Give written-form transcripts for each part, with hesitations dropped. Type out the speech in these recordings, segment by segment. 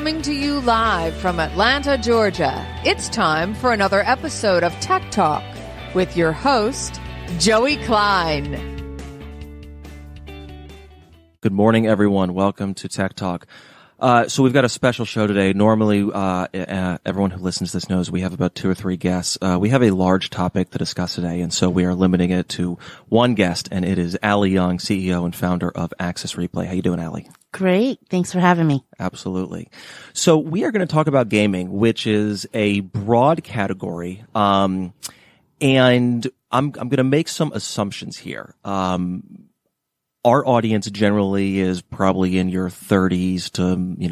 Coming to you live from Atlanta, Georgia, it's time for another episode of Tech Talk with your host, Joey Klein. Good morning, everyone. Welcome to Tech Talk. So we've got a special show today. Normally, everyone who listens to this knows we have about 2 or 3 guests. We have a large topic to discuss today, and so we are limiting it to one guest, and it is Allie Young, CEO and founder of Access Replay. How you doing, Allie? Great. Thanks for having me. Absolutely. So we are going to talk about gaming, which is a broad category, and I'm going to make some assumptions here. Our audience generally is probably in your 30s to,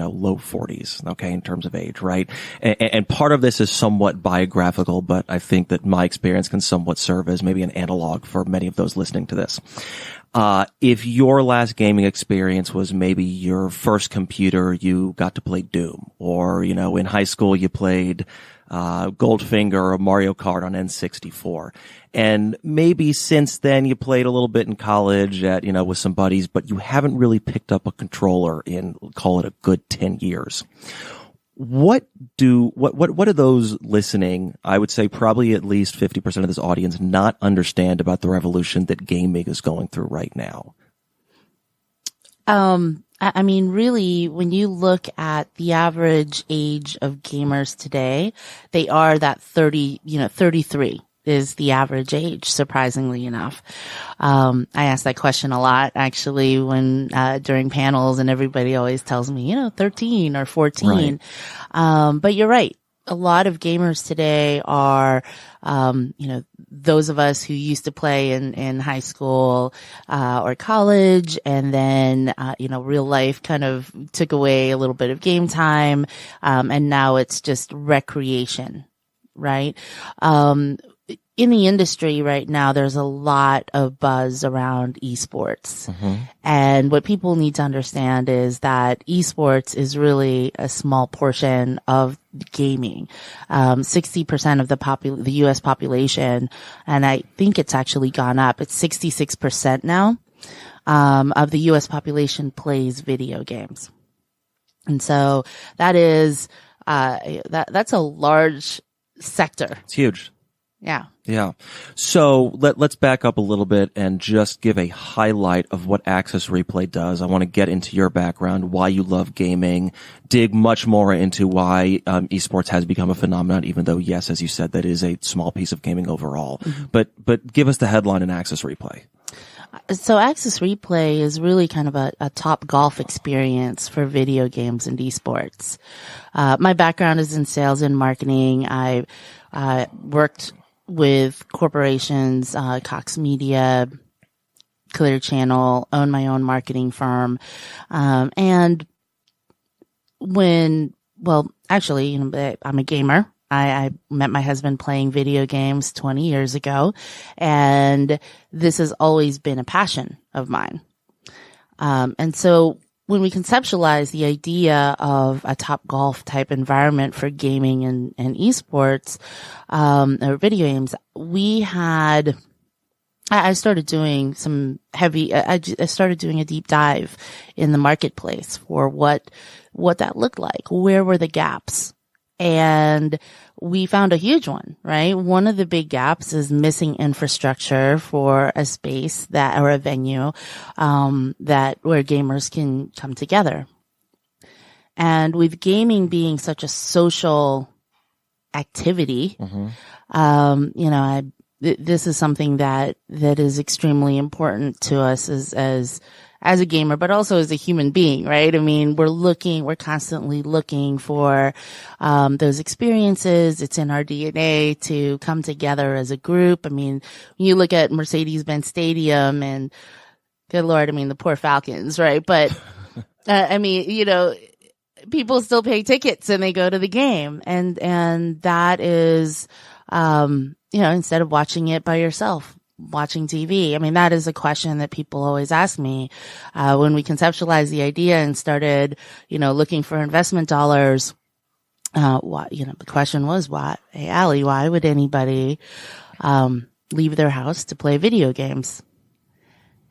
low 40s, okay, in terms of age, right? And part of this is somewhat biographical, but I think that my experience can somewhat serve as maybe an analog for many of those listening to this. If your last gaming experience was maybe your first computer, you got to play Doom, or, in high school you played Goldfinger or Mario Kart on N64. And maybe since then you played a little bit in college at, with some buddies, but you haven't really picked up a controller in, call it a good 10 years. What do those listening, I would say probably at least 50% of this audience, not understand about the revolution that gaming is going through right now? I mean, really, when you look at the average age of gamers today, they are that 33 is the average age, surprisingly enough. I ask that question a lot, actually, when, during panels, and everybody always tells me, 13 or 14. Right. But you're right. A lot of gamers today are, those of us who used to play in high school, or college, and then, real life kind of took away a little bit of game time. And now it's just recreation, right? In the industry right now, there's a lot of buzz around esports. Mm-hmm. And what people need to understand is that esports is really a small portion of gaming. 60% of the U.S. population, and I think it's actually gone up. It's 66% now, of the U.S. population plays video games. And so that is, that's a large sector. It's huge. Yeah. Yeah. So let's back up a little bit and just give a highlight of what Access Replay does. I want to get into your background, why you love gaming, dig much more into why esports has become a phenomenon, even though, yes, as you said, that is a small piece of gaming overall. Mm-hmm. But give us the headline in Access Replay. So Access Replay is really kind of a top golf experience for video games and esports. My background is in sales and marketing. I worked with corporations, Cox Media, Clear Channel, own my own marketing firm. And actually, I'm a gamer. I met my husband playing video games 20 years ago, and this has always been a passion of mine. And so when we conceptualized the idea of a top golf type environment for gaming and esports, or video games, I started doing I started doing a deep dive in the marketplace for what that looked like. Where were the gaps? And we found a huge one, right? One of the big gaps is missing infrastructure for a space or a venue, where gamers can come together. And with gaming being such a social activity, mm-hmm. This is something that is extremely important to us as a gamer, but also as a human being, right? I mean, we're constantly looking for, those experiences. It's in our DNA to come together as a group. I mean, when you look at Mercedes-Benz Stadium and good Lord, the poor Falcons, right? But, people still pay tickets and they go to the game. And that is, instead of watching it by yourself, watching TV. That is a question that people always ask me, when we conceptualized the idea and started, looking for investment dollars. The question was, hey, Allie, why would anybody, leave their house to play video games?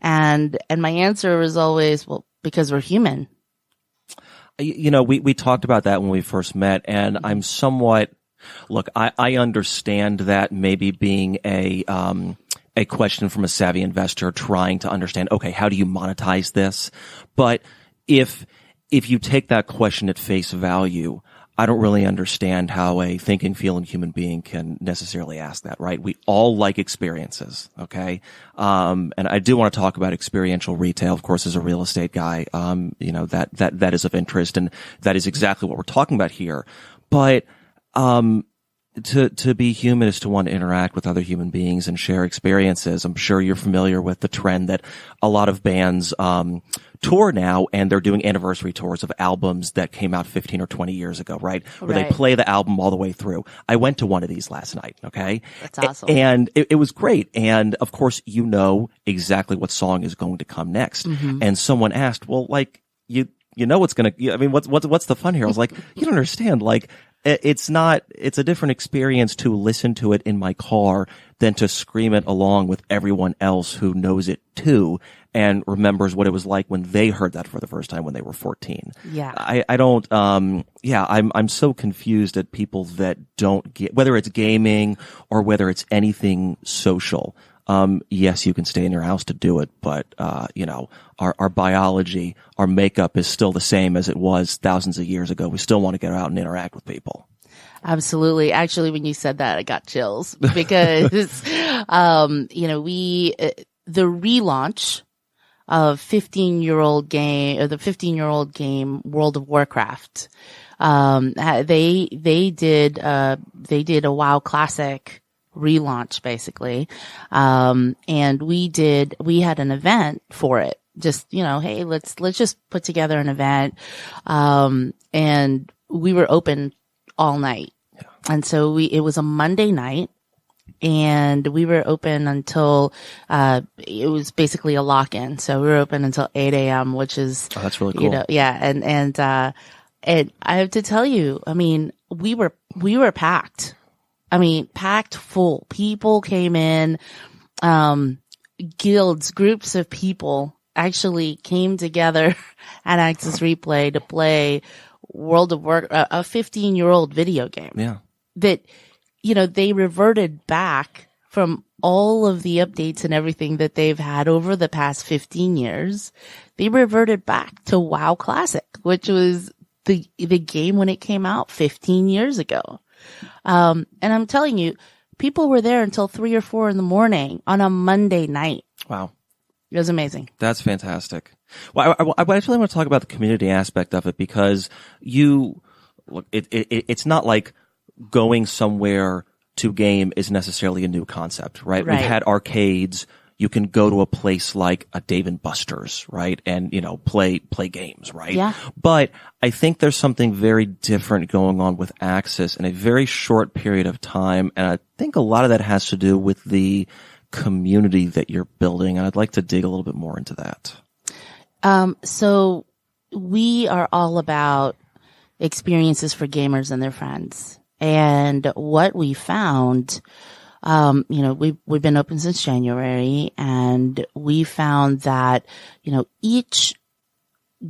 And my answer was always, well, because we're human. We talked about that when we first met, and I'm somewhat, look, I understand that maybe being a question from a savvy investor trying to understand, okay, how do you monetize this? But if you take that question at face value, I don't really understand how a thinking, feeling human being can necessarily ask that, right? We all like experiences, okay? And I do want to talk about experiential retail, of course, as a real estate guy. That is of interest, and that is exactly what we're talking about here. But, to be human is to want to interact with other human beings and share experiences. I'm sure you're familiar with the trend that a lot of bands tour now, and they're doing anniversary tours of albums that came out 15 or 20 years ago, right? Where they play the album all the way through. I went to one of these last night, okay? That's awesome. And it was great. And of course, you know exactly what song is going to come next. Mm-hmm. And someone asked, well, like, you know what's going to, I mean, what's the fun here? I was like, you don't understand. Like, it's a different experience to listen to it in my car than to scream it along with everyone else who knows it too and remembers what it was like when they heard that for the first time when they were 14. Yeah. I'm so confused at people that don't get, whether it's gaming or whether it's anything social. Yes, you can stay in your house to do it, but, our biology, our makeup is still the same as it was thousands of years ago. We still want to get out and interact with people. Absolutely. Actually, when you said that, I got chills because, the relaunch of the 15-year-old game World of Warcraft, they did a WoW Classic relaunch basically. And we had an event for it. Just, hey, let's just put together an event. And we were open all night. Yeah. And so it was a Monday night and we were open until, it was basically a lock-in. So we were open until 8 a.m., which is, oh, that's really cool. And I have to tell you, I mean, we were packed. I mean, packed full. People came in, guilds, groups of people actually came together at Access Replay to play World of Warcraft, a 15-year-old video game. Yeah. That, they reverted back from all of the updates and everything that they've had over the past 15 years. They reverted back to WoW Classic, which was the game when it came out 15 years ago. And I'm telling you, people were there until 3 or 4 in the morning on a Monday night. Wow. It was amazing. That's fantastic. Well, I actually want to talk about the community aspect of it because it's not like going somewhere to game is necessarily a new concept, right? We've had arcades. You can go to a place like a Dave & Buster's, right? And, play games, right? Yeah. But I think there's something very different going on with Access in a very short period of time. And I think a lot of that has to do with the community that you're building. And I'd like to dig a little bit more into that. So we are all about experiences for gamers and their friends. And what we found, we've been open since January, and we found that, each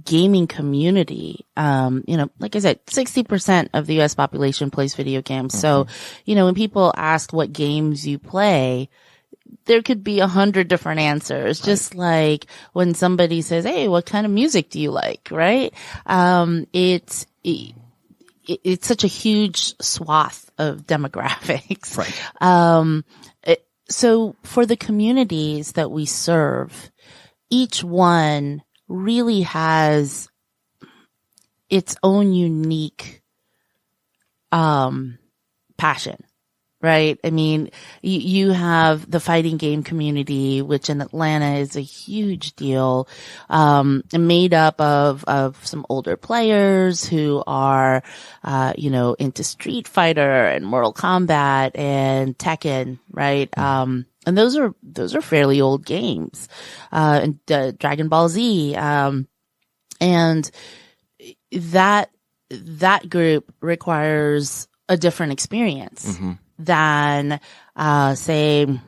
gaming community, like I said, 60% of the U.S. population plays video games. Mm-hmm. So, when people ask what games you play, there could be 100 different answers. Right. Just like when somebody says, hey, what kind of music do you like? Right? It's such a huge swath of demographics. Right. So for the communities that we serve, each one really has its own unique, passion. Right? I mean, you have the fighting game community, which in Atlanta is a huge deal, made up of some older players who are, into Street Fighter and Mortal Kombat and Tekken, right? And those are fairly old games, and Dragon Ball Z, and that group requires a different experience. Mm-hmm. Than, say, the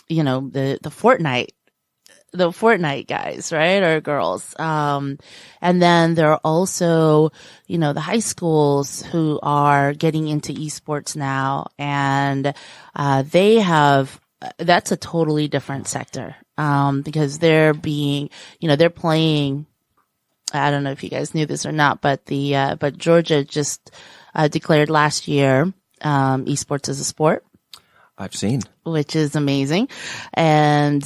Fortnite the Fortnite guys, right? Or girls. And then there are also, the high schools who are getting into esports now, and that's a totally different sector. Because they're they're playing, I don't know if you guys knew this or not, but but Georgia just declared last year esports as a sport. I've seen, which is amazing, and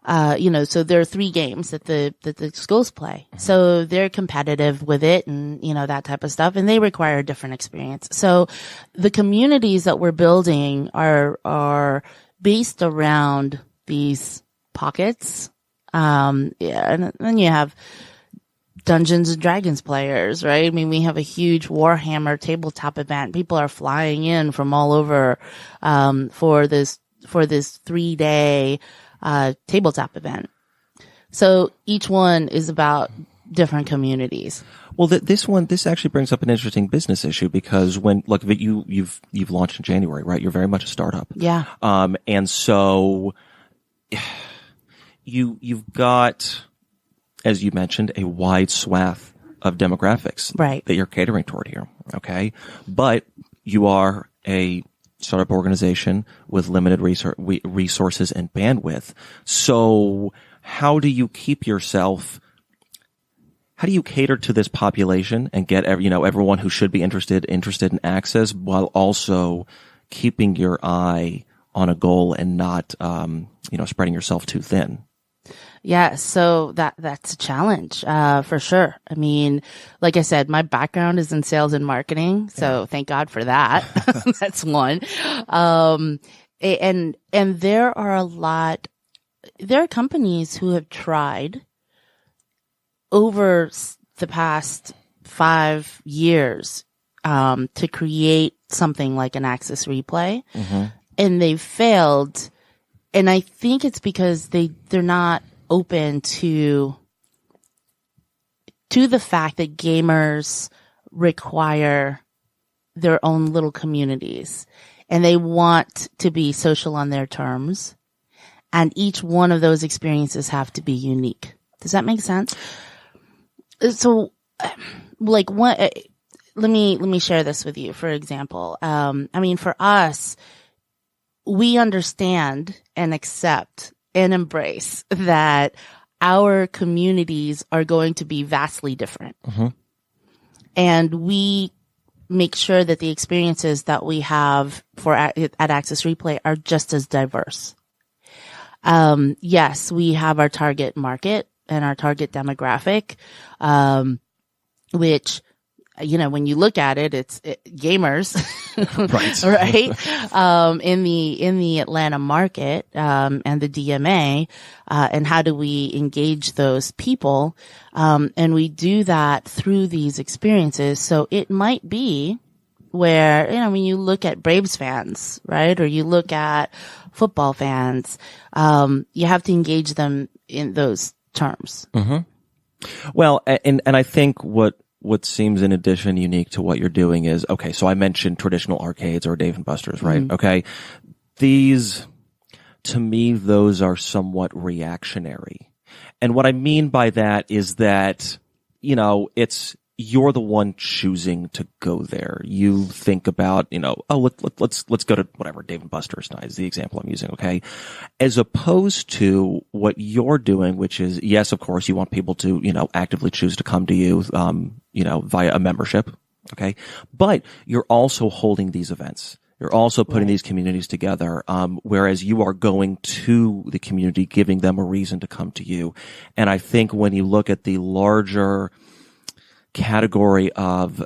so there are 3 games that the schools play, so they're competitive with it, and that type of stuff, and they require a different experience. So the communities that we're building are based around these pockets. And then you have Dungeons and Dragons players, right? I mean, we have a huge Warhammer tabletop event. People are flying in from all over, for this 3-day, tabletop event. So each one is about different communities. Well, this actually brings up an interesting business issue, because you've launched in January, right? You're very much a startup. Yeah. And so you've got, as you mentioned, a wide swath of demographics, right, that you're catering toward here. Okay. But you are a startup organization with limited resources and bandwidth. So how do you cater to this population and get everyone who should be interested in access, while also keeping your eye on a goal and not, spreading yourself too thin? Yeah, so that's a challenge, for sure. I mean, like I said, my background is in sales and marketing, so thank God for that. That's one. And there are companies who have tried over the past 5 years, to create something like an Access Replay, and they've failed. And I think it's because they're not open to the fact that gamers require their own little communities, and they want to be social on their terms, and each one of those experiences have to be unique. Does that make sense? So, let me share this with you. For example, for us, we understand and accept and embrace that our communities are going to be vastly different. And we make sure that the experiences that we have at Access Replay are just as diverse. Yes, we have our target market and our target demographic, which, when you look at it, it's gamers, right? In the Atlanta market, and the DMA, and how do we engage those people? And we do that through these experiences. So it might be where, when you look at Braves fans, right? Or you look at football fans, you have to engage them in those terms. Well, and I think what seems in addition unique to what you're doing is, okay, so I mentioned traditional arcades or Dave & Buster's, right? Okay. These, to me, those are somewhat reactionary. And what I mean by that is that, you're the one choosing to go there. You think about, let's go to whatever, Dave & Buster's is the example I'm using, okay? As opposed to what you're doing, which is, yes, of course, you want people to, actively choose to come to you, via a membership, okay? But you're also holding these events. You're also putting these communities together, whereas you are going to the community, giving them a reason to come to you. And I think when you look at the larger category of,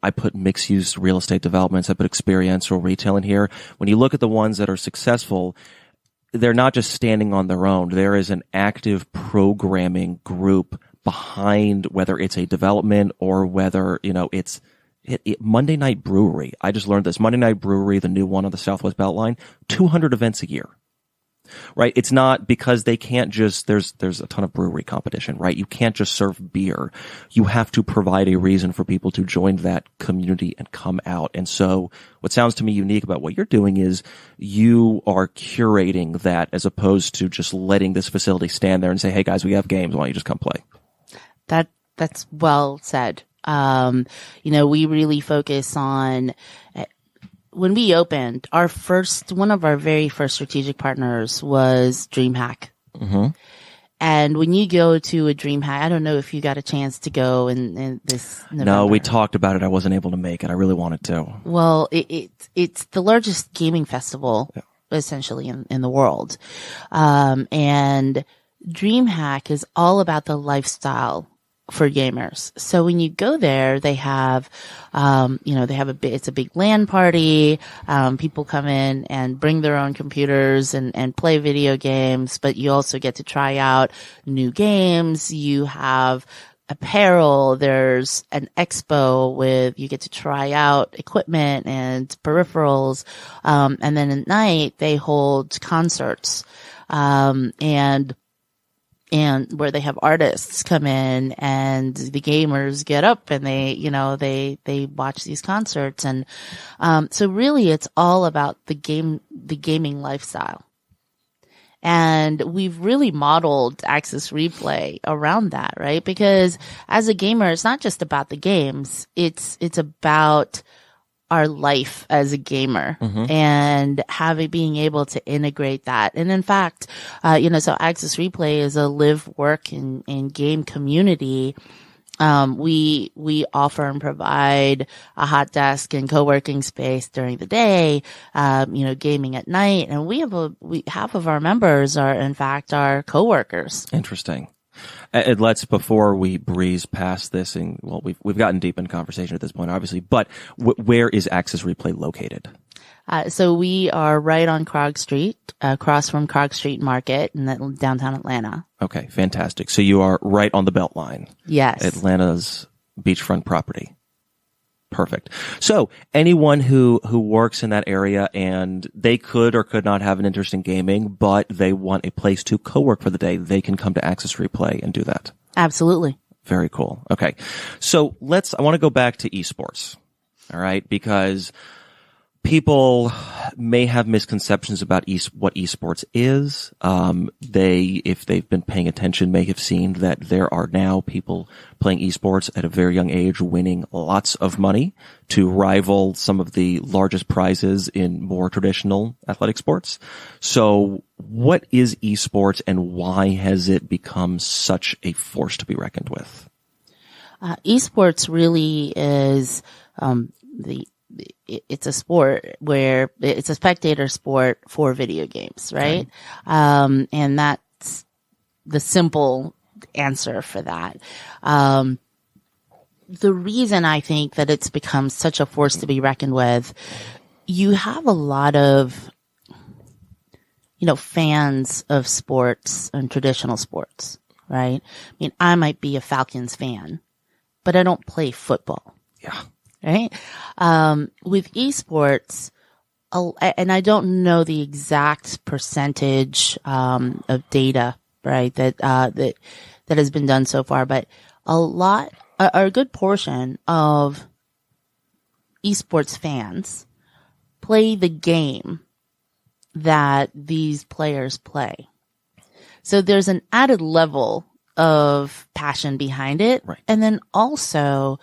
I put mixed-use real estate developments, I put experiential retail in here. When you look at the ones that are successful, they're not just standing on their own. There is an active programming group behind, whether it's a development or whether, it's Monday Night Brewery. I just learned this. Monday Night Brewery, the new one on the Southwest Beltline, 200 events a year. right? It's not because they can't just, there's a ton of brewery competition, right? You can't just serve beer. You have to provide a reason for people to join that community and come out. And so what sounds to me unique about what you're doing is you are curating that as opposed to just letting this facility stand there and say, hey guys, we have games. Why don't you just come play? That's well said. We really focus on, when we opened, one of our very first strategic partners was DreamHack. Mm-hmm. And when you go to a DreamHack, I don't know if you got a chance to go in this November. No, we talked about it. I wasn't able to make it. I really wanted to. Well, it's the largest gaming festival, essentially, in the world. And DreamHack is all about the lifestyle for gamers. So when you go there, they have, it's a big LAN party. People come in and bring their own computers and play video games, but you also get to try out new games. You have apparel. There's an expo you get to try out equipment and peripherals. And then at night they hold concerts, and where they have artists come in and the gamers get up and they watch these concerts. And, so really it's all about the gaming lifestyle. And we've really modeled Access Replay around that, right? Because as a gamer, it's not just about the games. It's about our life as a gamer, and being able to integrate that. And in fact, so Access Replay is a live, work, and game community. We offer and provide a hot desk and co-working space during the day, gaming at night. And half of our members are in fact our co-workers. Interesting. Before we breeze past this, and we've gotten deep in conversation at this point, obviously, but where is Access Replay located? So we are right on Krog Street, across from Krog Street Market in downtown Atlanta. Okay, fantastic. So you are right on the Beltline. Yes. Atlanta's beachfront property. Perfect. So anyone who works in that area and they could or could not have an interest in gaming, but they want a place to co-work for the day, they can come to Access Replay and do that. Absolutely. Very cool. Okay. So I want to go back to esports. All right. Because people may have misconceptions about what esports is. If they've been paying attention, may have seen that there are now people playing esports at a very young age, winning lots of money to rival some of the largest prizes in more traditional athletic sports. So what is esports and why has it become such a force to be reckoned with? Esports really is, it's a sport where it's a spectator sport for video games, right? Okay. And that's the simple answer for that. The reason I think that it's become such a force to be reckoned with, you have a lot of, fans of sports and traditional sports, right? I mean, I might be a Falcons fan, but I don't play football. Yeah. Right? With esports, and I don't know the exact percentage, of data, right, that has been done so far, but a good portion of esports fans play the game that these players play. So there's an added level of passion behind it. Right. And then also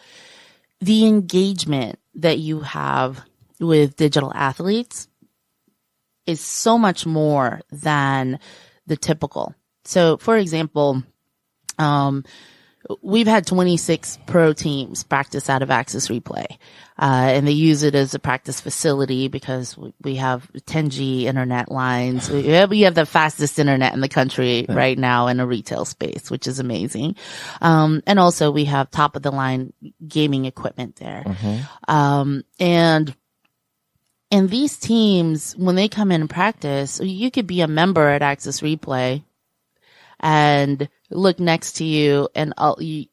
the engagement that you have with digital athletes is so much more than the typical. So, for example, we've had 26 pro teams practice out of Access Replay, and they use it as a practice facility because we have 10G internet lines. We have the fastest internet in the country right now in a retail space, which is amazing. And also we have top of the line gaming equipment there. And these teams, when they come in and practice, you could be a member at Access Replay and look next to you, and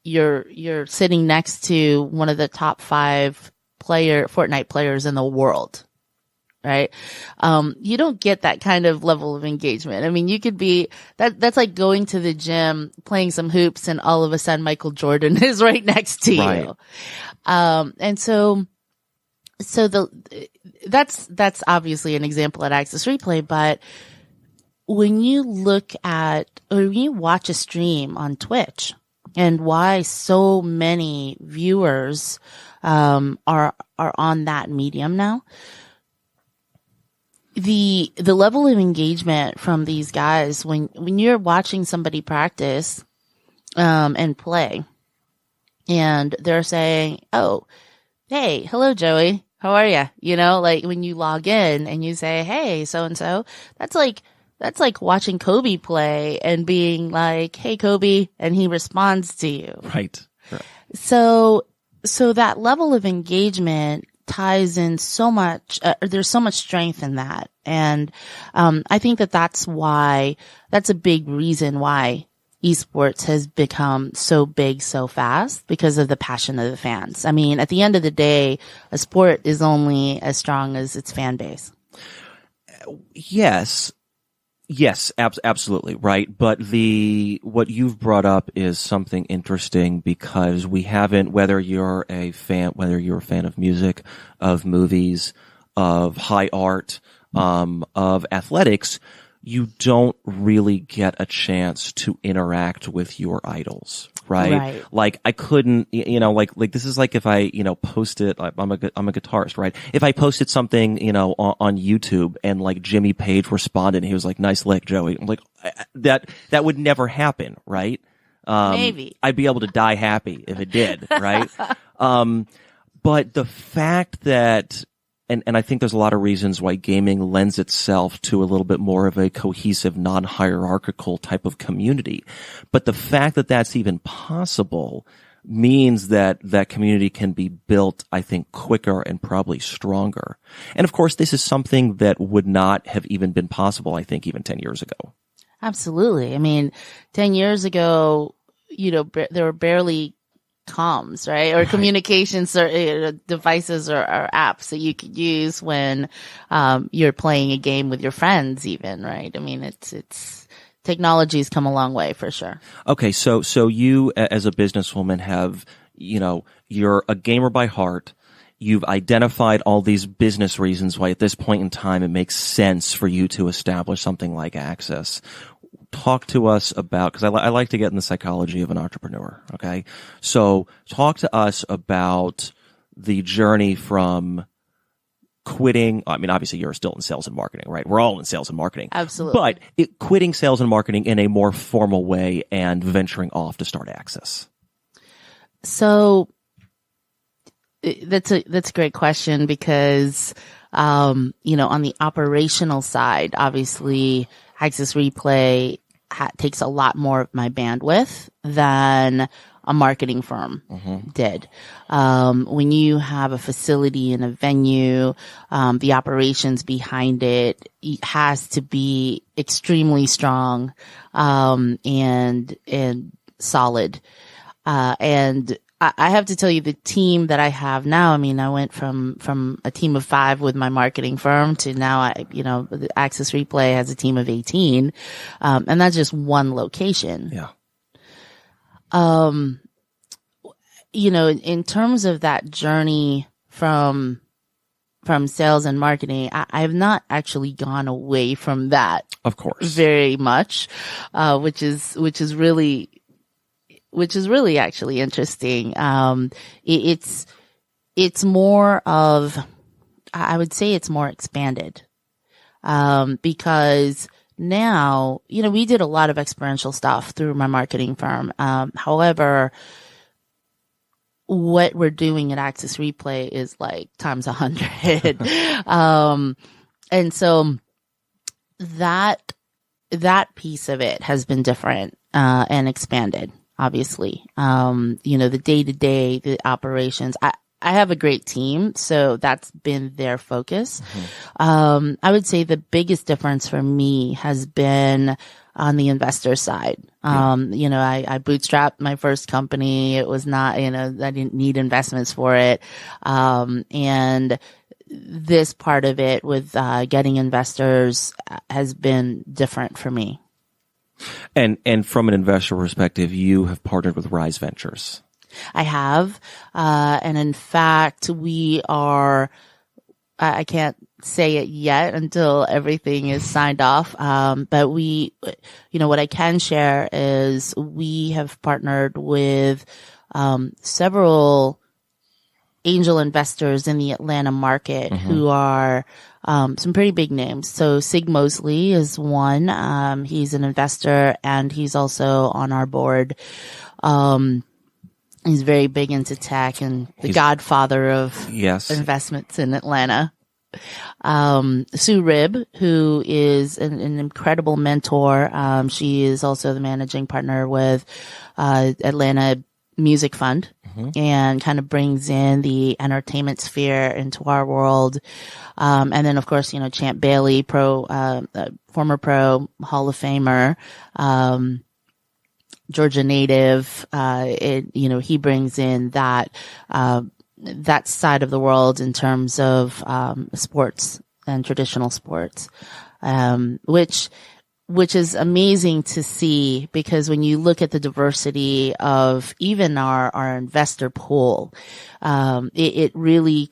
you're sitting next to one of the top 5 Fortnite players in the world, right? You don't get that kind of level of engagement. I mean, you could be, that's like going to the gym, playing some hoops, and all of a sudden Michael Jordan is right next to you. And so that's obviously an example at Access Replay, but when you look at, or when you watch a stream on Twitch, and why so many viewers are on that medium now, the level of engagement from these guys when you're watching somebody practice and play, and they're saying, "Oh, hey, hello, Joey, how are you?" You know, like when you log in and you say, "Hey, so and so," that's like watching Kobe play and being like, "Hey, Kobe," and he responds to you. Right. So that level of engagement ties in so much, there's so much strength in that. And, I think that's a big reason why esports has become so big so fast, because of the passion of the fans. I mean, at the end of the day, a sport is only as strong as its fan base. Yes, absolutely, right. But what you've brought up is something interesting, because we haven't, whether you're a fan of music, of movies, of high art, of athletics, you don't really get a chance to interact with your idols, right? Like I couldn't, like this is like if I, posted, I'm a guitarist, right? If I posted something, on YouTube and like Jimmy Page responded and he was like, "Nice lick, Joey." I'm like, that would never happen, right? Maybe. I'd be able to die happy if it did, right? But the fact that, and I think there's a lot of reasons why gaming lends itself to a little bit more of a cohesive, non-hierarchical type of community. But the fact that that's even possible means that that community can be built, I think, quicker and probably stronger. And of course, this is something that would not have even been possible, I think, even 10 years ago. Absolutely. I mean, 10 years ago, there were barely comms, right? Or communications or devices or apps that you could use when you're playing a game with your friends even, right? I mean, it's technology's come a long way for sure. Okay, so you as a businesswoman have, you're a gamer by heart. You've identified all these business reasons why at this point in time it makes sense for you to establish something like Access. Talk to us about, because I like to get in the psychology of an entrepreneur, okay? So talk to us about the journey from quitting. I mean, obviously you're still in sales and marketing, right? We're all in sales and marketing. Absolutely. But quitting sales and marketing in a more formal way and venturing off to start Access. So that's a great question, because, on the operational side, obviously Access Replay takes a lot more of my bandwidth than a marketing firm did. When you have a facility and a venue, the operations behind it has to be extremely strong, and solid. And I have to tell you, the team that I have now, I mean, I went from a team of 5 with my marketing firm to now, Access Replay has a team of 18. And that's just one location. Yeah. In terms of that journey from sales and marketing, I have not actually gone away from that. Of course. Very much, which is really actually interesting. It's more of, I would say it's more expanded. Because now, we did a lot of experiential stuff through my marketing firm. However, what we're doing at Access Replay is like times 100. And so that piece of it has been different, and expanded. Obviously, the day-to-day, the operations, I have a great team, so that's been their focus. I would say the biggest difference for me has been on the investor side. I bootstrapped my first company. It was not, I didn't need investments for it. And this part of it with getting investors has been different for me. And from an investor perspective, you have partnered with Rise Ventures. I have, and in fact, we are. I can't say it yet until everything is signed off. But what I can share is we have partnered with several angel investors in the Atlanta market who are some pretty big names. So Sig Mosley is one. He's an investor and he's also on our board. He's very big into tech and he's godfather of investments in Atlanta. Sue Ribb, who is an incredible mentor. She is also the managing partner with Atlanta Music Fund and kind of brings in the entertainment sphere into our world. And then, of course, Champ Bailey, former pro Hall of Famer, Georgia native, he brings in that side of the world in terms of sports and traditional sports, which is amazing to see, because when you look at the diversity of even our investor pool, it really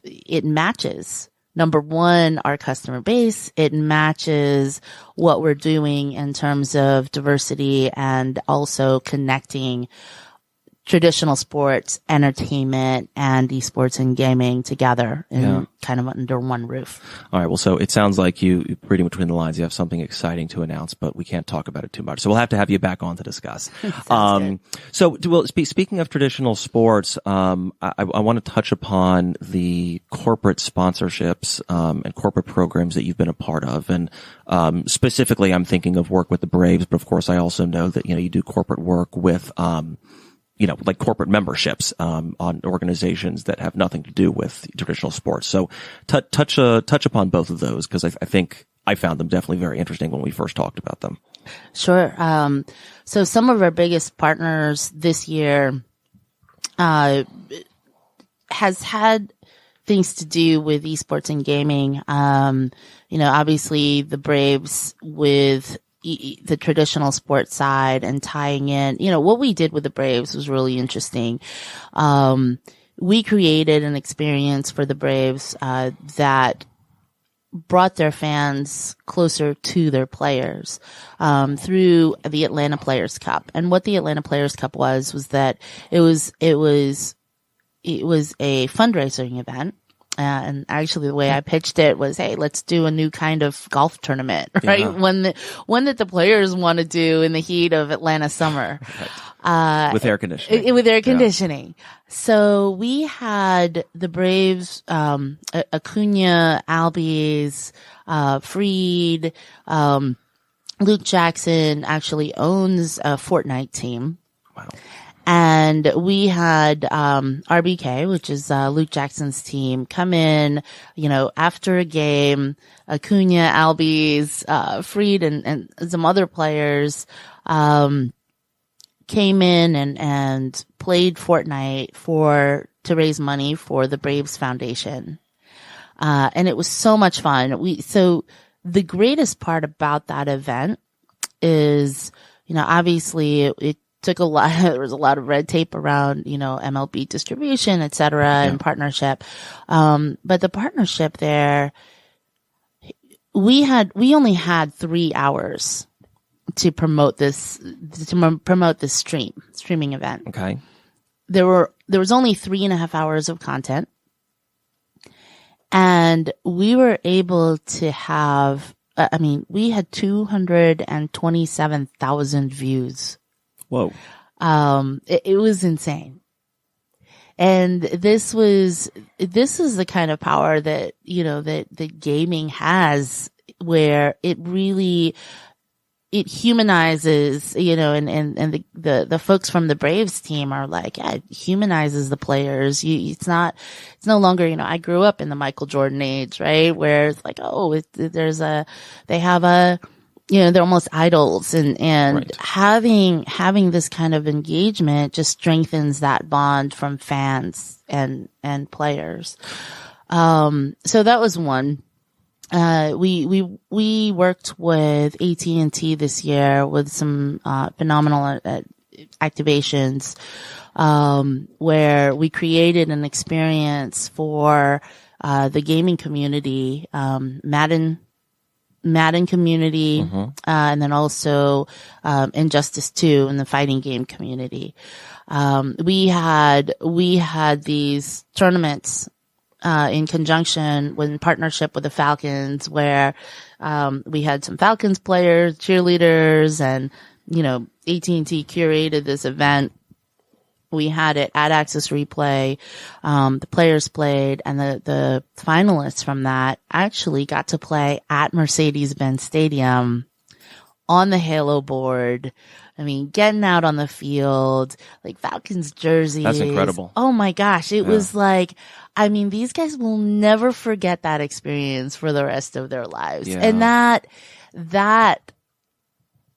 it matches. Number one, our customer base. It matches what we're doing in terms of diversity and also connecting traditional sports, entertainment, and esports and gaming together in kind of under one roof. All right. Well, so it sounds like you reading between the lines, you have something exciting to announce, but we can't talk about it too much. So we'll have to have you back on to discuss. Speaking of traditional sports, I want to touch upon the corporate sponsorships, and corporate programs that you've been a part of. And, specifically, I'm thinking of work with the Braves, but of course I also know that, you do corporate work with, like corporate memberships, on organizations that have nothing to do with traditional sports. So touch upon both of those, because I think I found them definitely very interesting when we first talked about them. Sure. So some of our biggest partners this year, has had things to do with esports and gaming. Obviously the Braves with the traditional sports side and tying in, what we did with the Braves was really interesting. We created an experience for the Braves, that brought their fans closer to their players, through the Atlanta Players Cup. And what the Atlanta Players Cup was that it was a fundraising event. And actually the way I pitched it was, hey, let's do a new kind of golf tournament, right? Yeah. One that the players want to do in the heat of Atlanta summer. Right. With air conditioning. With air conditioning. Yeah. So we had the Braves, Acuna, Albies, Fried, Luke Jackson actually owns a Fortnite team. Wow. And we had, RBK, which is, Luke Jackson's team, come in, after a game, Acuna, Albies, Fried and some other players, came in and played Fortnite to raise money for the Braves Foundation. And it was so much fun. So the greatest part about that event is, obviously it took there was a lot of red tape around, MLB distribution, et cetera, and partnership. But the partnership there, we only had 3 hours to promote this streaming event. Okay. There was only 3.5 hours of content, and we were able to have, we had 227,000 views. Whoa. It was insane. And this is the kind of power that, that gaming has, where it really, it humanizes, and the folks from the Braves team are like, it humanizes the players. It's no longer, I grew up in the Michael Jordan age, right? Where it's like, they have they're almost idols, and right. having this kind of engagement just strengthens that bond from fans and players. So that was one. We worked with AT&T this year with some phenomenal activations, where we created an experience for the gaming community, Madden community, and then also Injustice 2 in the fighting game community. We had these tournaments in conjunction in partnership with the Falcons, where we had some Falcons players, cheerleaders, and AT&T curated this event. We had it at Access Replay. The players played, and the finalists from that actually got to play at Mercedes-Benz Stadium on the Halo board. I mean, getting out on the field, like Falcons jerseys. That's incredible. Oh my gosh. It was like, I mean, these guys will never forget that experience for the rest of their lives. Yeah. And that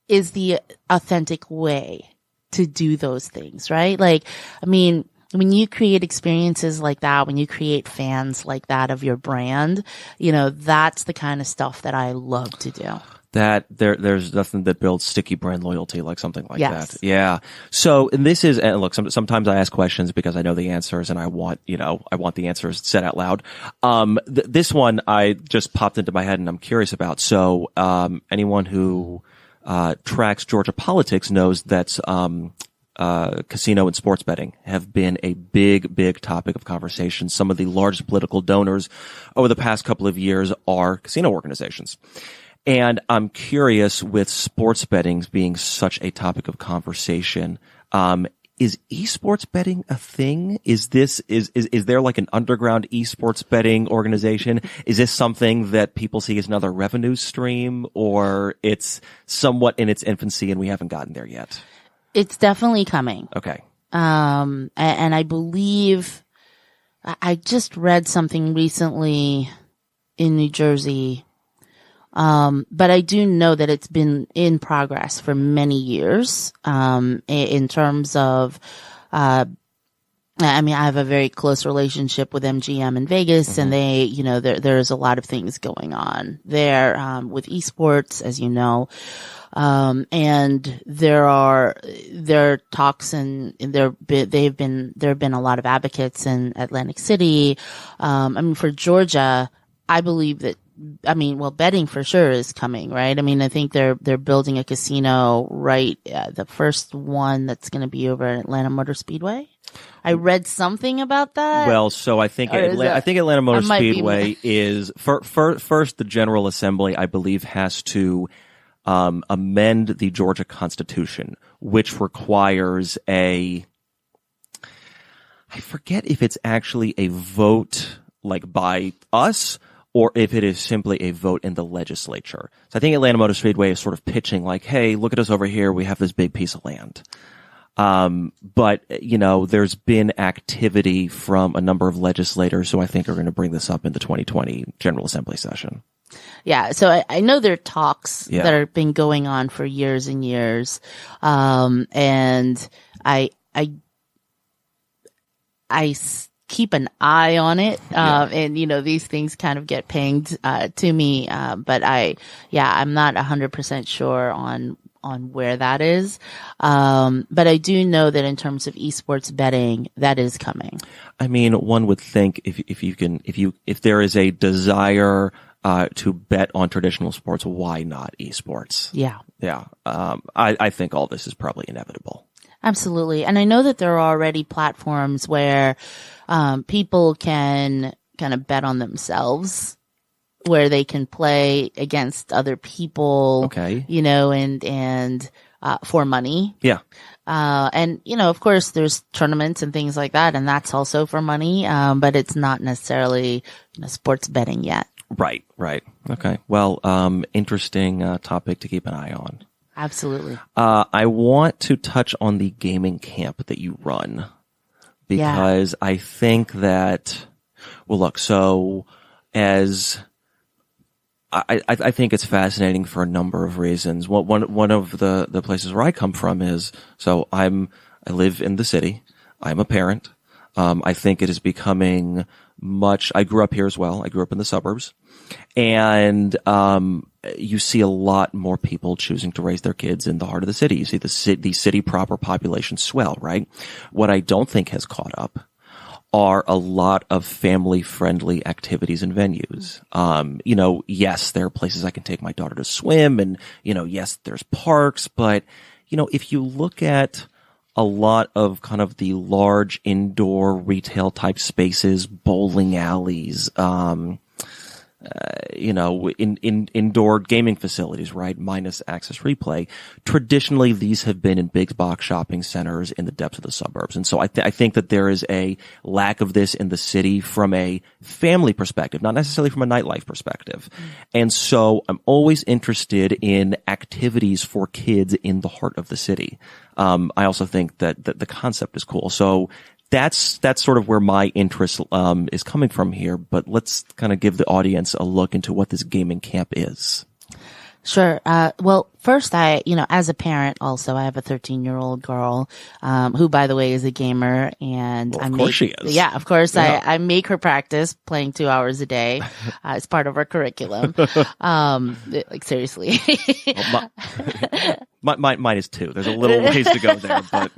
is the authentic way to do those things, right? Like, I mean, when you create experiences like that, when you create fans like that of your brand, that's the kind of stuff that I love to do. That there's nothing that builds sticky brand loyalty like something like Yes. that. Yeah. So, and this is, and look, sometimes I ask questions because I know the answers and I want the answers said out loud. This one I just popped into my head and I'm curious about. So, anyone who, tracks Georgia politics knows that, casino and sports betting have been a big topic of conversation. Some of the largest political donors over the past couple of years are casino organizations. And I'm curious, with sports betting being such a topic of conversation, is esports betting a thing? Is there like an underground esports betting organization? Is this something that people see as another revenue stream, or it's somewhat in its infancy and we haven't gotten there yet? It's definitely coming. Okay. And I believe I just read something recently in New Jersey. But I do know that it's been in progress for many years, in terms of, I have a very close relationship with MGM in Vegas, and they, there's a lot of things going on there, with esports, as you know. And there are talks and there have been a lot of advocates in Atlantic City. For Georgia, I believe that, betting for sure is coming, right? I think they're building a casino, right? The first one that's going to be over at Atlanta Motor Speedway. I read something about that. Well, so I think Atlanta Motor Speedway is first. The General Assembly, I believe, has to amend the Georgia Constitution, which requires I forget if it's actually a vote like by us, or if it is simply a vote in the legislature. So I think Atlanta Motor Speedway is sort of pitching like, hey, look at us over here. We have this big piece of land. But there's been activity from a number of legislators who I think are going to bring this up in the 2020 General Assembly session. Yeah. So I know there are talks that have been going on for years and years. And I keep an eye on it. And these things kind of get pinged, to me. But I'm not 100% sure on where that is. But I do know that in terms of esports betting, that is coming. One would think if there is a desire, to bet on traditional sports, why not esports? Yeah. Yeah. I think all this is probably inevitable. Absolutely. And I know that there are already platforms where people can kind of bet on themselves, where they can play against other people, okay, and for money. Yeah. And of course there's tournaments and things like that, and that's also for money. But it's not necessarily sports betting yet. Right. Okay. Well, interesting topic to keep an eye on. Absolutely. I want to touch on the gaming camp that you run, because I think that, well, look, so as I think it's fascinating for a number of reasons. One of the places where I come from is, so I live in the city. I'm a parent. I think it is becoming I grew up here as well. I grew up in the suburbs, and you see a lot more people choosing to raise their kids in the heart of the city. You see the city proper population swell, right? What I don't think has caught up are a lot of family-friendly activities and venues. Yes, there are places I can take my daughter to swim, and, yes, there's parks, but, if you look at a lot of kind of the large indoor retail type spaces, bowling alleys, indoor gaming facilities, right? Minus Access Replay. Traditionally, these have been in big box shopping centers in the depths of the suburbs. And so I think that there is a lack of this in the city from a family perspective, not necessarily from a nightlife perspective. And so I'm always interested in activities for kids in the heart of the city. I also think that the concept is cool. So that's sort of where my interest is coming from here. But let's kind of give the audience a look into what this gaming camp is. Sure. Well, first, as a parent, also, I have a 13-year-old girl, who, by the way, is a gamer, and of course she is. Yeah, of course. Yeah. I make her practice playing 2 hours a day. It's part of our curriculum. Seriously. Mine is 2. There's a little ways to go there, but.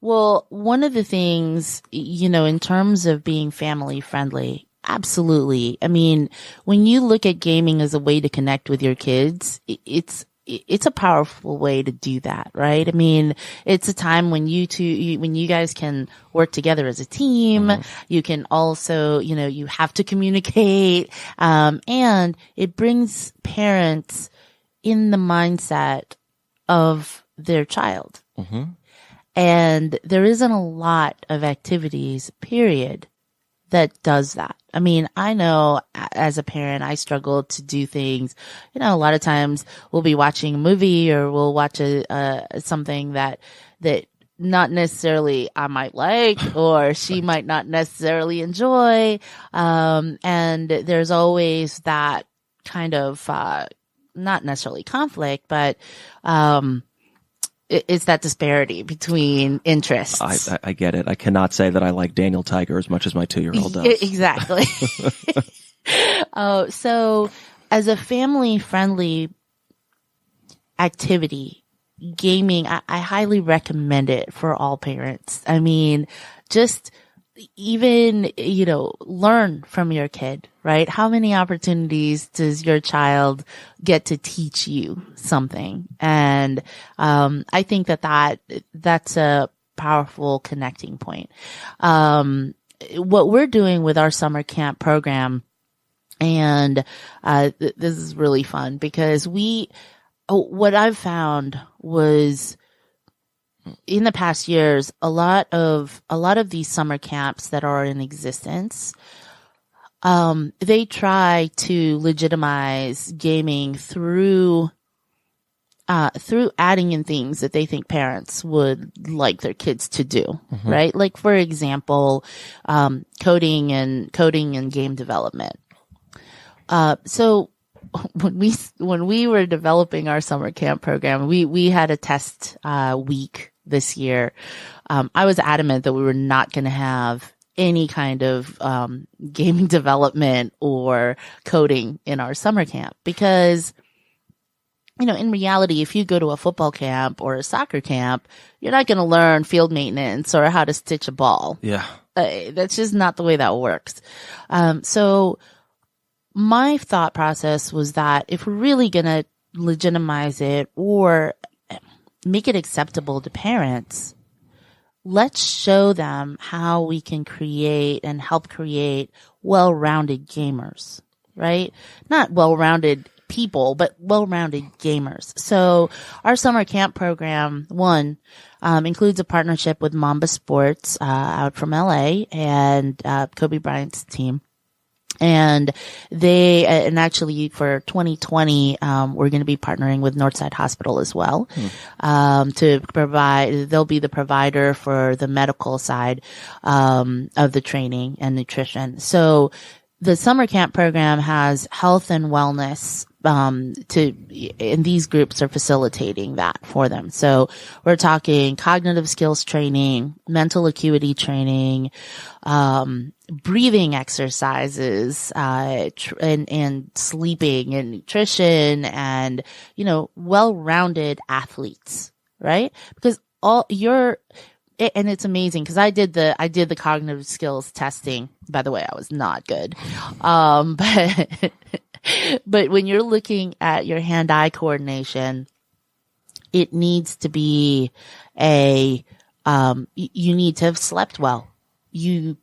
Well, one of the things, in terms of being family friendly, absolutely. I mean, when you look at gaming as a way to connect with your kids, it's a powerful way to do that, right? I mean, it's a time when when you guys can work together as a team. Mm-hmm. You can also, you have to communicate, and it brings parents in the mindset of their child. Mm-hmm. And there isn't a lot of activities, period, that does that. I mean, I know as a parent, I struggle to do things. A lot of times we'll be watching a movie or we'll watch something that not necessarily I might like or she might not necessarily enjoy. And there's always that kind of, not necessarily conflict, but, it's that disparity between interests. I get it. I cannot say that I like Daniel Tiger as much as my 2-year-old does. Exactly. So as a family-friendly activity, gaming, I highly recommend it for all parents. I mean, just even, learn from your kid, right? How many opportunities does your child get to teach you something? And, I think that's a powerful connecting point. What we're doing with our summer camp program, and, this is really fun because what I've found was, in the past years, a lot of these summer camps that are in existence, they try to legitimize gaming through adding in things that they think parents would like their kids to do, mm-hmm. right? Like, for example, coding and game development. So when we were developing our summer camp program, we had a test week this year. I was adamant that we were not going to have any kind of gaming development or coding in our summer camp because, in reality, if you go to a football camp or a soccer camp, you're not going to learn field maintenance or how to stitch a ball. Yeah. That's just not the way that works. So my thought process was that if we're really going to legitimize it or make it acceptable to parents, let's show them how we can create and help create well-rounded gamers, right? Not well-rounded people, but well-rounded gamers. So our summer camp program, includes a partnership with Mamba Sports, out from LA and, Kobe Bryant's team. And actually for 2020, we're going to be partnering with Northside Hospital as well, to provide, they'll be the provider for the medical side, of the training and nutrition. So the summer camp program has health and wellness and these groups are facilitating that for them. So we're talking cognitive skills training, mental acuity training, breathing exercises, and sleeping and nutrition and, well-rounded athletes, right? Because and it's amazing because I did the cognitive skills testing. By the way, I was not good. But when you're looking at your hand-eye coordination, it needs to be you need to have slept well. You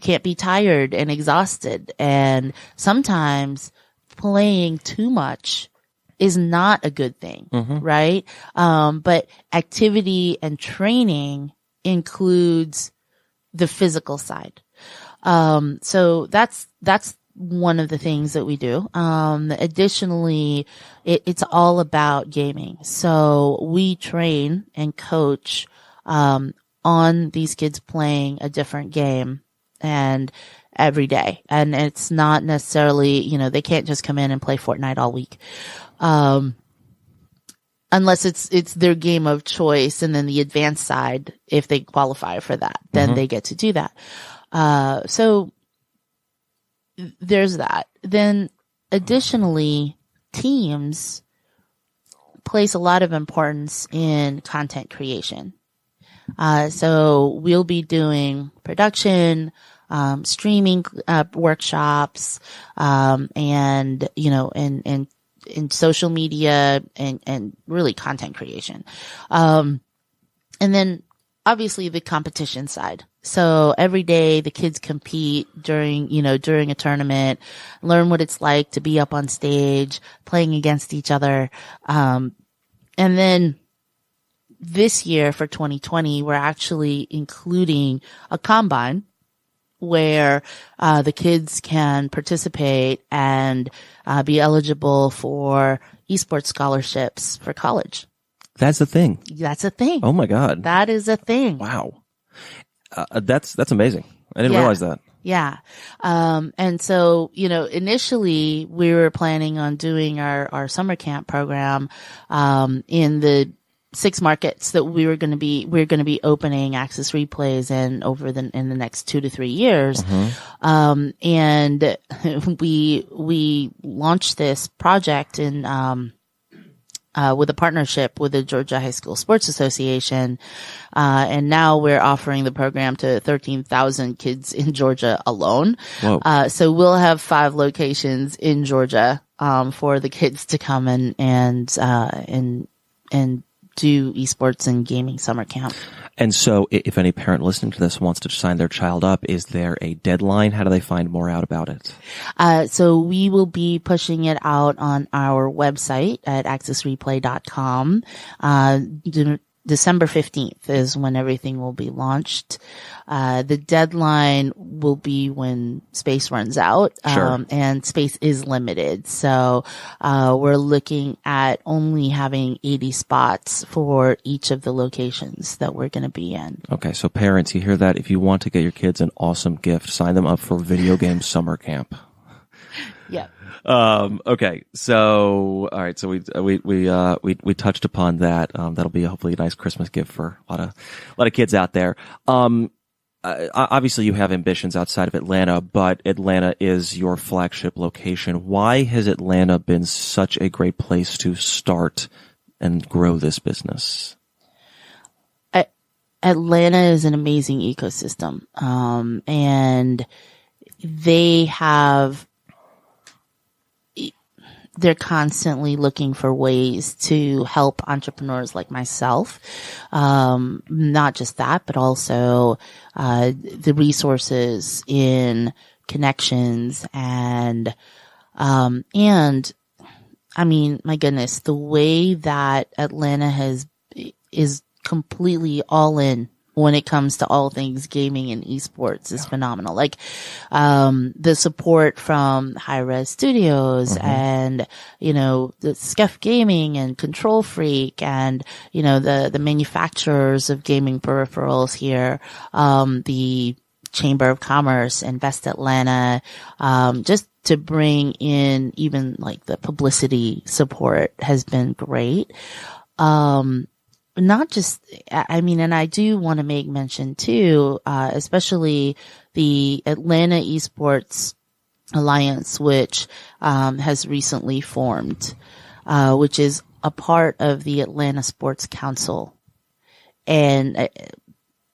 can't be tired and exhausted. And sometimes playing too much is not a good thing, right? But activity and training includes the physical side. So that's one of the things that we do. Additionally, it's all about gaming. So we train and coach, on these kids playing a different game and every day. And it's not necessarily, they can't just come in and play Fortnite all week. Unless it's their game of choice, and then the advanced side, if they qualify for that, then they get to do that. So there's that. Then additionally, teams place a lot of importance in content creation. So we'll be doing production, streaming, workshops, and, in social media and really content creation. And then obviously the competition side. So every day the kids compete during a tournament, learn what it's like to be up on stage, playing against each other. And then this year for 2020, we're actually including a combine where the kids can participate and be eligible for esports scholarships for college. That's a thing. That's a thing. Oh my God. That is a thing. Wow. That's amazing. I didn't realize that. Yeah. And so, initially we were planning on doing our summer camp program, in the 6 markets that we're going to be opening Access Replays in in the next 2 to 3 years. And we launched this project with a partnership with the Georgia High School Sports Association. And now we're offering the program to 13,000 kids in Georgia alone. So we'll have 5 locations in Georgia, for the kids to come and do esports and gaming summer camp. And so if any parent listening to this wants to sign their child up, is there a deadline? How do they find more out about it? So we will be pushing it out on our website at accessreplay.com. December 15th is when everything will be launched. The deadline will be when space runs out. Sure. And space is limited. So, we're looking at only having 80 spots for each of the locations that we're going to be in. Okay. So parents, you hear that? If you want to get your kids an awesome gift, sign them up for video game summer camp. Yeah. Okay. So, all right. So we touched upon that. That'll be hopefully a nice Christmas gift for a lot of kids out there. Obviously you have ambitions outside of Atlanta, but Atlanta is your flagship location. Why has Atlanta been such a great place to start and grow this business? Atlanta is an amazing ecosystem. And they're constantly looking for ways to help entrepreneurs like myself. Not just that, but also, the resources in connections and I mean, my goodness, the way that Atlanta is completely all in when it comes to all things gaming and esports is phenomenal. Like, the support from High Res Studios and, the Scuff Gaming and Control Freak and, the manufacturers of gaming peripherals here, the Chamber of Commerce, Invest Atlanta, just to bring in even like the publicity support has been great. Not just, I mean, and I do want to make mention too, especially the Atlanta Esports Alliance, which, has recently formed, which is a part of the Atlanta Sports Council. And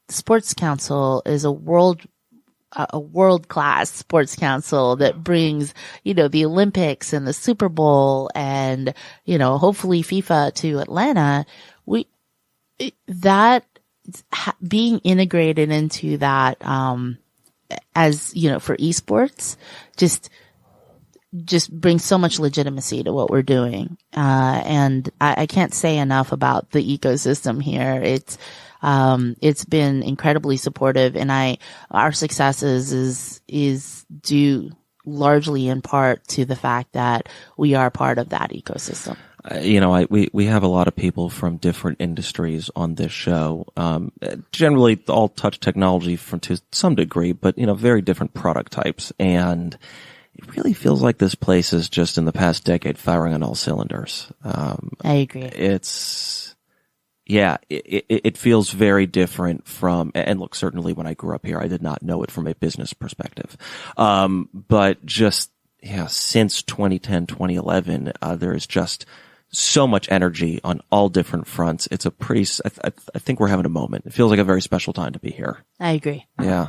Sports Council is a world-class sports council that brings, the Olympics and the Super Bowl and, hopefully FIFA to Atlanta. Being integrated into that, as, for esports, just brings so much legitimacy to what we're doing. And I can't say enough about the ecosystem here. It's been incredibly supportive, and our success is due largely in part to the fact that we are part of that ecosystem. We have a lot of people from different industries on this show. Generally all touch technology to some degree, but, very different product types. And it really feels like this place is just in the past decade firing on all cylinders. I agree. It feels very different from, and look, certainly when I grew up here, I did not know it from a business perspective. But just, since 2010, 2011, there's just so much energy on all different fronts. It's I think we're having a moment. It feels like a very special time to be here. I agree. Yeah.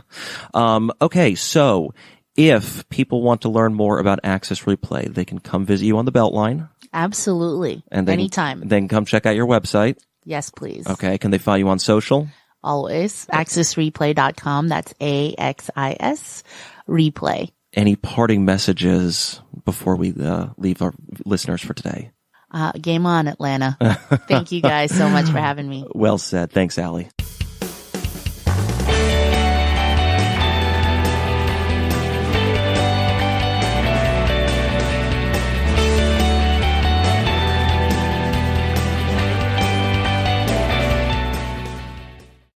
Okay. So if people want to learn more about Access Replay, they can come visit you on the Beltline. Absolutely. And anytime. Then come check out your website. Yes, please. Okay. Can they find you on social? Always. AccessReplay.com. That's AXIS Replay. Any parting messages before we leave our listeners for today? Game on, Atlanta. Thank you guys so much for having me. Well said. Thanks, Allie.